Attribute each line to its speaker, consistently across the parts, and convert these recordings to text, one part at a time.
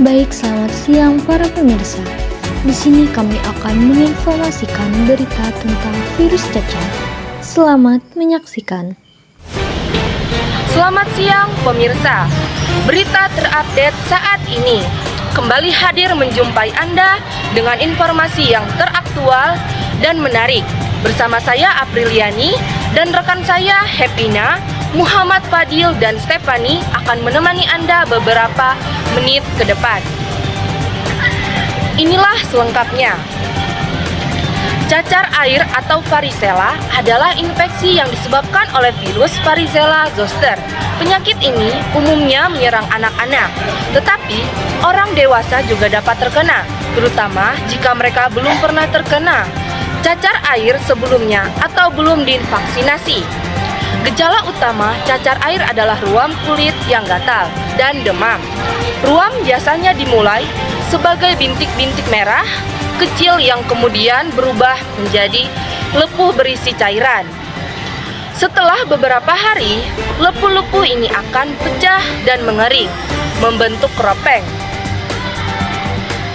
Speaker 1: Baik, selamat siang para pemirsa. Di sini kami akan menginformasikan berita tentang virus cacar. Selamat menyaksikan.
Speaker 2: Selamat siang pemirsa. Berita terupdate saat ini kembali hadir menjumpai Anda dengan informasi yang teraktual dan menarik. Bersama saya Apriliani dan rekan saya Hepina, Muhammad Fadil dan Stefani akan menemani Anda beberapa menit ke depan. Inilah selengkapnya. Cacar air atau varicella adalah infeksi yang disebabkan oleh virus Varicella zoster. Penyakit ini umumnya menyerang anak-anak, tetapi orang dewasa juga dapat terkena, terutama jika mereka belum pernah terkena cacar air sebelumnya atau belum divaksinasi. Gejala utama cacar air adalah ruam kulit yang gatal dan demam. Ruam biasanya dimulai sebagai bintik-bintik merah kecil yang kemudian berubah menjadi lepuh berisi cairan. Setelah beberapa hari, lepuh-lepuh ini akan pecah dan mengering, membentuk keropeng.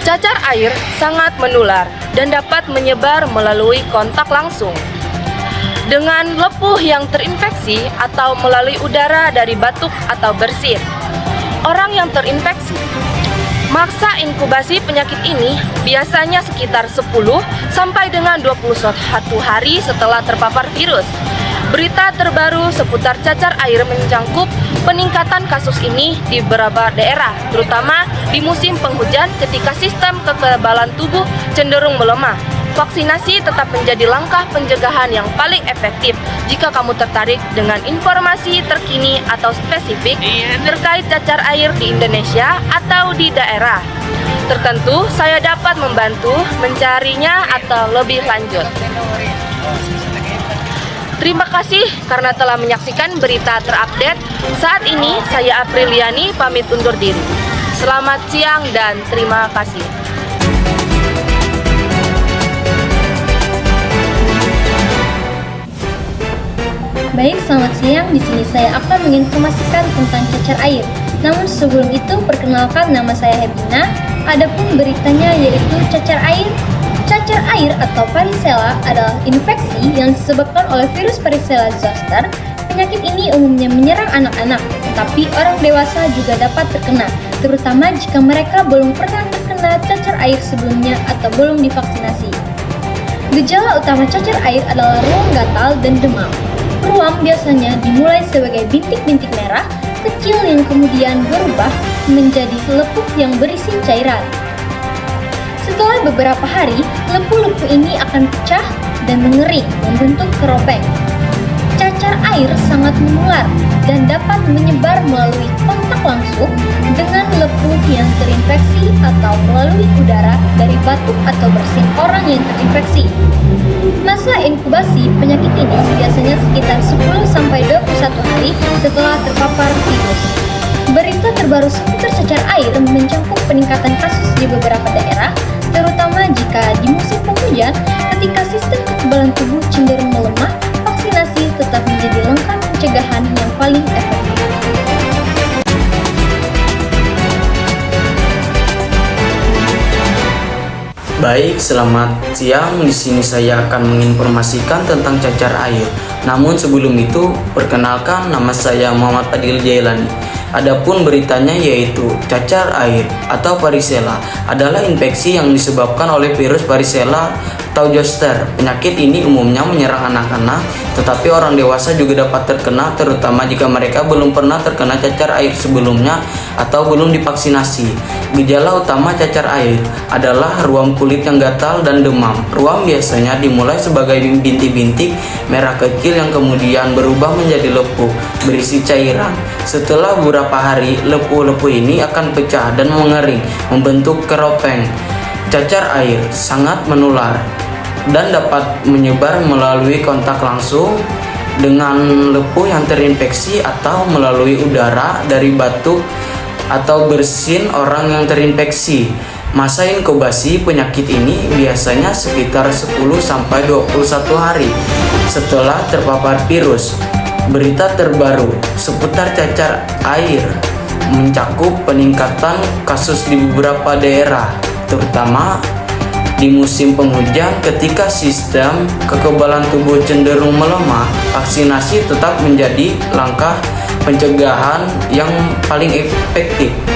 Speaker 2: Cacar air sangat menular dan dapat menyebar melalui kontak langsung dengan lepuh yang terinfeksi atau melalui udara dari batuk atau bersin. Orang yang terinfeksi, masa inkubasi penyakit ini biasanya sekitar 10 sampai dengan 21 hari setelah terpapar virus. Berita terbaru seputar cacar air mencangkup peningkatan kasus ini di beberapa daerah, terutama di musim penghujan ketika sistem kekebalan tubuh cenderung melemah. Vaksinasi tetap menjadi langkah pencegahan yang paling efektif. Jika kamu tertarik dengan informasi terkini atau spesifik terkait cacar air di Indonesia atau di daerah tertentu, saya dapat membantu mencarinya atau lebih lanjut. Terima kasih karena telah menyaksikan berita terupdate. Saat ini saya Apriliani pamit undur diri. Selamat siang dan terima kasih.
Speaker 1: Baik, selamat siang. Di sini saya akan menginformasikan tentang cacar air. Namun sebelum itu, perkenalkan nama saya Hepina. Adapun beritanya yaitu cacar air. Cacar air atau varicella adalah infeksi yang disebabkan oleh virus Varicella zoster. Penyakit ini umumnya menyerang anak-anak, tetapi orang dewasa juga dapat terkena, terutama jika mereka belum pernah terkena cacar air sebelumnya atau belum divaksinasi. Gejala utama cacar air adalah ruam gatal dan demam. Ruam biasanya dimulai sebagai bintik-bintik merah kecil yang kemudian berubah menjadi lepuh yang berisi cairan. Setelah beberapa hari, lepuh-lepuh ini akan pecah dan mengering, membentuk keropeng. Cacar air sangat menular dan dapat menyebar melalui kontak langsung dengan lepuh yang terinfeksi atau melalui udara dari batuk atau bersin orang yang terinfeksi. Masa inkubasi penyakit ini biasanya sekitar 10-21 hari setelah terpapar virus. Berita terbaru seputar cacar air mencangkup peningkatan kasus di beberapa daerah, terutama jika di musim penghujan ketika sistem kekebalan tubuh cenderung melemah. Vaksinasi tetap menjadi langkah pencegahan yang paling efektif.
Speaker 3: Baik, selamat siang. Di sini saya akan menginformasikan tentang cacar air. Namun sebelum itu, perkenalkan nama saya Muhammad Fadil Jailani. Adapun beritanya yaitu cacar air atau varicella adalah infeksi yang disebabkan oleh virus Varicella atau zoster. Penyakit ini umumnya menyerang anak-anak, tetapi orang dewasa juga dapat terkena, terutama jika mereka belum pernah terkena cacar air sebelumnya atau belum divaksinasi. Gejala utama cacar air adalah ruam kulit yang gatal dan demam. Ruam biasanya dimulai sebagai bintik-bintik merah kecil yang kemudian berubah menjadi lepuh berisi cairan. Setelah beberapa hari, lepuh-lepuh ini akan pecah dan mengering, membentuk keropeng. Cacar air sangat menular dan dapat menyebar melalui kontak langsung dengan lepuh yang terinfeksi atau melalui udara dari batuk atau bersin orang yang terinfeksi. Masa inkubasi penyakit ini biasanya sekitar 10-21 hari setelah terpapar virus. Berita terbaru seputar cacar air mencakup peningkatan kasus di beberapa daerah, terutama di musim penghujan ketika sistem kekebalan tubuh cenderung melemah. Vaksinasi tetap menjadi langkah pencegahan yang paling efektif.